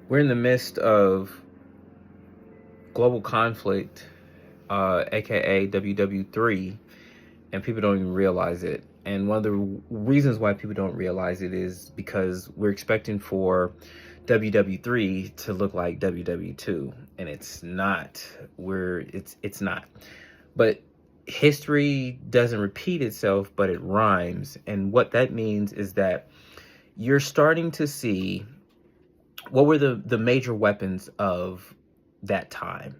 We're in the midst of global conflict, aka WW3, and people don't even realize it. And one of the reasons why people don't realize it is because we're expecting for WW3 to look like WW2, and it's not. It's not. But history doesn't repeat itself, but it rhymes. And what that means is that you're starting to see what were the major weapons of that time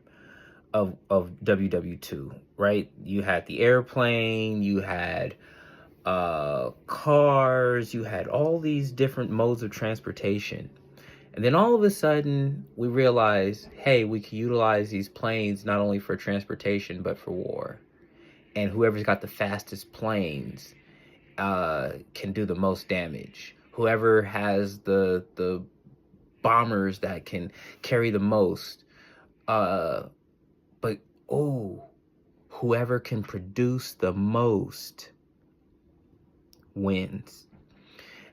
of WW2, right? You had the airplane, you had cars, you had all these different modes of transportation. And then all of a sudden, we realized, hey, we can utilize these planes not only for transportation, but for war. And whoever's got the fastest planes can do the most damage. Whoever has the bombers that can carry the most. But whoever can produce the most wins.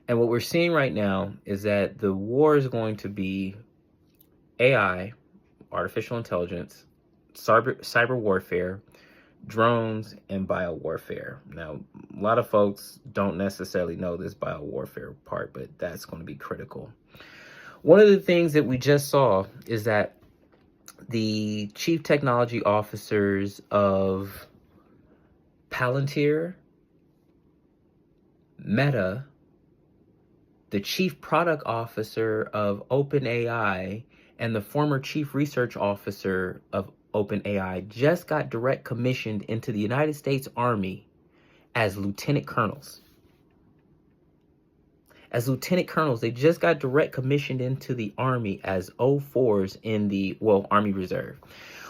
And what we're seeing right now is that the war is going to be AI, artificial intelligence, cyber warfare, drones, and biowarfare. Now, a lot of folks don't necessarily know this biowarfare part, but that's going to be critical. One of the things that we just saw is that the chief technology officers of Palantir, Meta, the chief product officer of OpenAI, and the former chief research officer of OpenAI just got direct commissioned into the United States Army as lieutenant colonels. As lieutenant colonels, they just got direct commissioned into the Army as O4s in the, Army Reserve.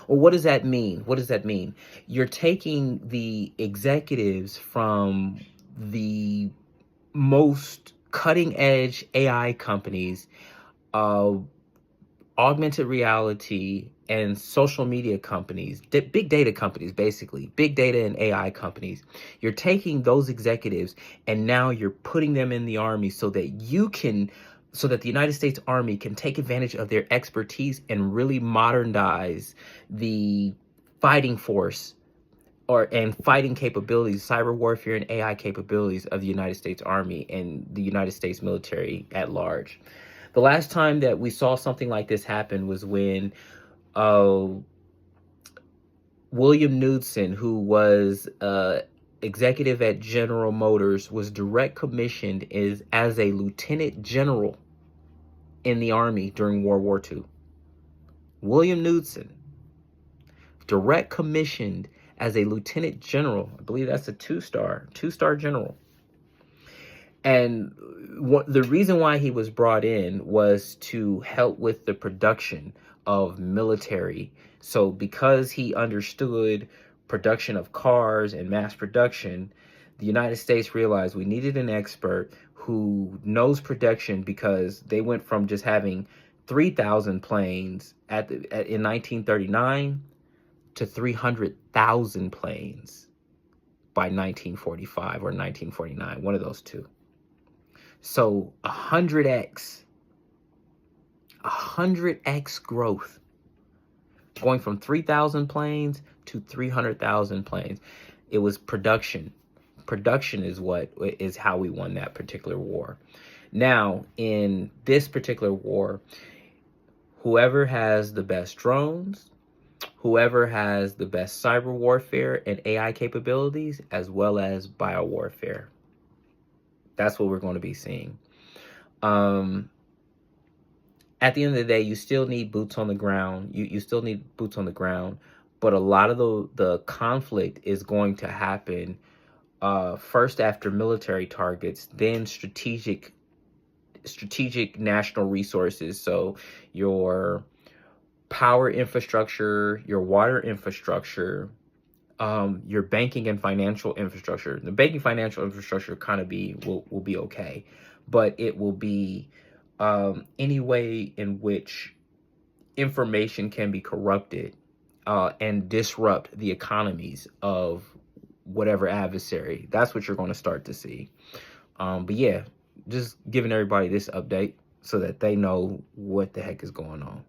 Well, what does that mean? What does that mean? You're taking the executives from the most cutting edge AI companies, augmented reality and social media companies, big data companies, basically, big data and AI companies. You're taking those executives and now you're putting them in the Army so that the United States Army can take advantage of their expertise and really modernize the fighting force and fighting capabilities, cyber warfare and AI capabilities of the United States Army and the United States military at large. The last time that we saw something like this happen was when William Knudsen, who was executive at General Motors, was direct commissioned as a lieutenant general in the Army during World War II. William Knudsen, direct commissioned as a lieutenant general. I believe that's a two-star general. And the reason why he was brought in was to help with the production of military. So because he understood production of cars and mass production, the United States realized we needed an expert who knows production, because they went from just having 3,000 planes in 1939 to 300,000 planes by 1945 or 1949, one of those two. So 100x growth, going from 3,000 planes to 300,000 planes. It was production. Production is how we won that particular war. Now, in this particular war, whoever has the best drones, whoever has the best cyber warfare and AI capabilities, as well as biowarfare, that's what we're going to be seeing. At the end of the day, you still need boots on the ground. You still need boots on the ground, but a lot of the conflict is going to happen first after military targets, then strategic national resources. So your power infrastructure, your water infrastructure, your banking and financial infrastructure. The banking financial infrastructure will be okay, but it will be any way in which information can be corrupted and disrupt the economies of whatever adversary. That's what you're going to start to see. But yeah, just giving everybody this update. so that they know what the heck is going on.